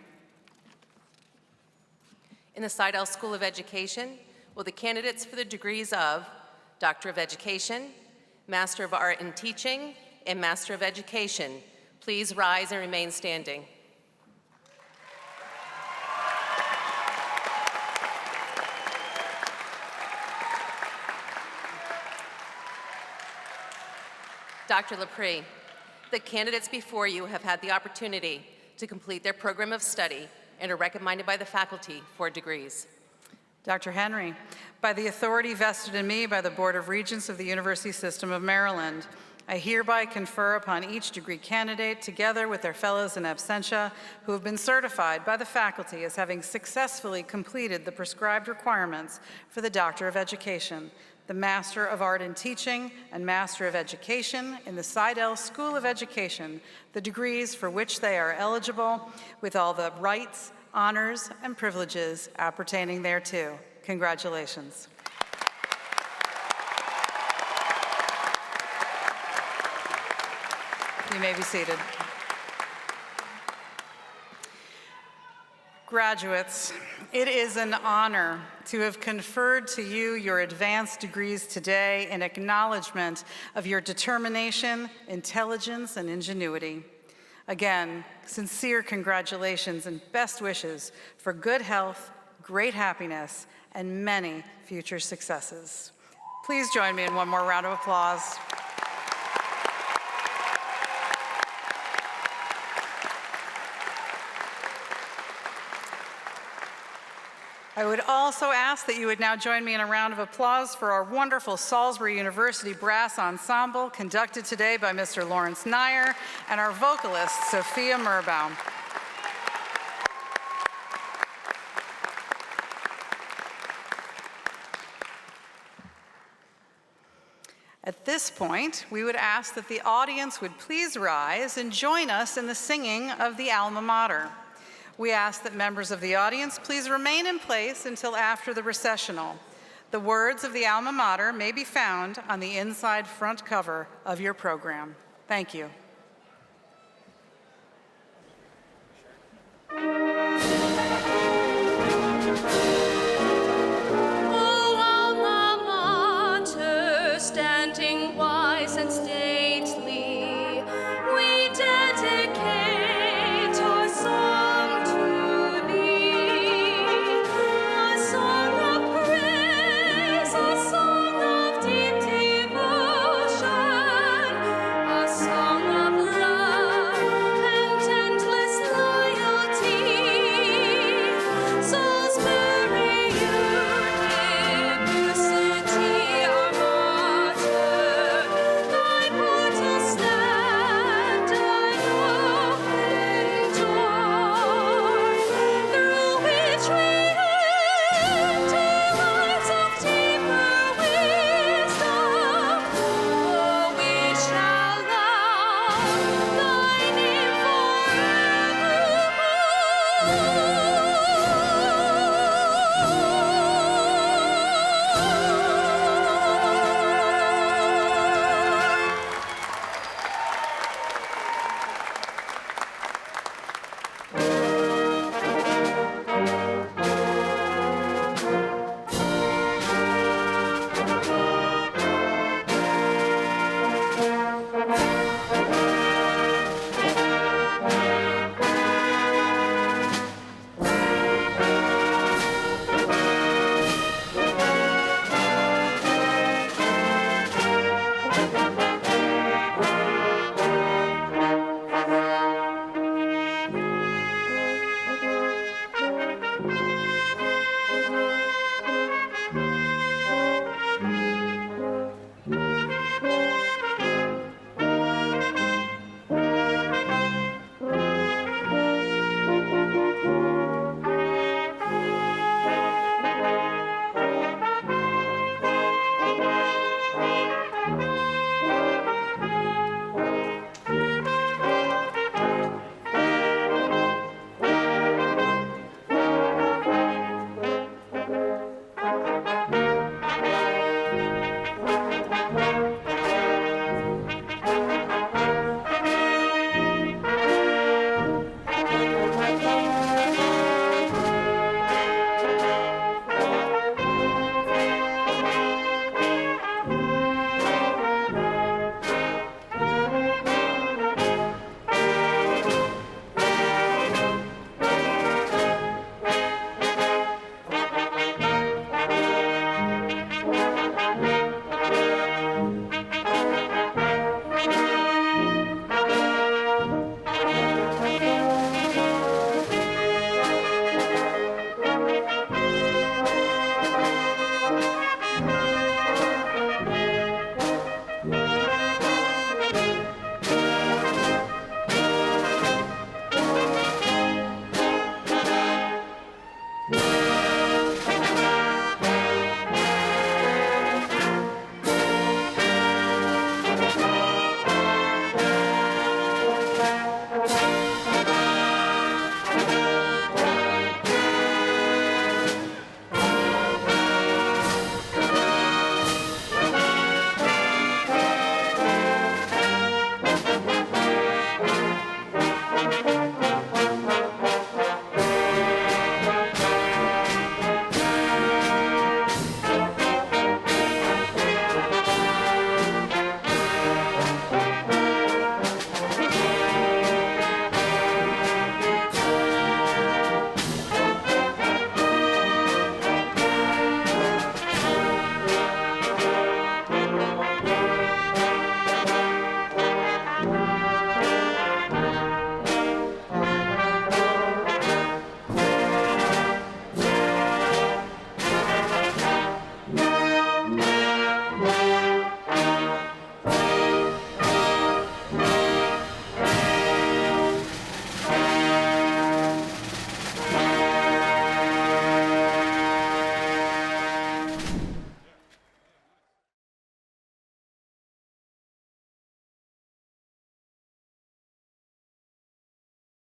In the Seidel School of Education, will the candidates for the degrees of Doctor of Education, Master of Art in Teaching, and Master of Education please rise and remain standing? Dr. Laprie, the candidates before you have had the opportunity to complete their program of study and are recommended by the faculty for degrees. Dr. Henry, by the authority vested in me by the Board of Regents of the University System of Maryland, I hereby confer upon each degree candidate, together with their fellows in absentia, who have been certified by the faculty as having successfully completed the prescribed requirements for the Doctor of Education, the Master of Art in Teaching, and Master of Education in the Seidel School of Education, the degrees for which they are eligible, with all the rights, honors, and privileges appertaining thereto. Congratulations. You may be seated. Graduates, it is an honor to have conferred to you your advanced degrees today in acknowledgement of your determination, intelligence, and ingenuity. Again, sincere congratulations and best wishes for good health, great happiness, and many future successes. Please join me in one more round of applause. I would also ask that you would now join me in a round of applause for our wonderful Salisbury University Brass Ensemble, conducted today by Mr. Lawrence Nyer and our vocalist, Sophia Mirbaum. At this point, we would ask that the audience would please rise and join us in the singing of the Alma Mater. We ask that members of the audience please remain in place until after the recessional. The words of the Alma Mater may be found on the inside front cover of your program. Thank you.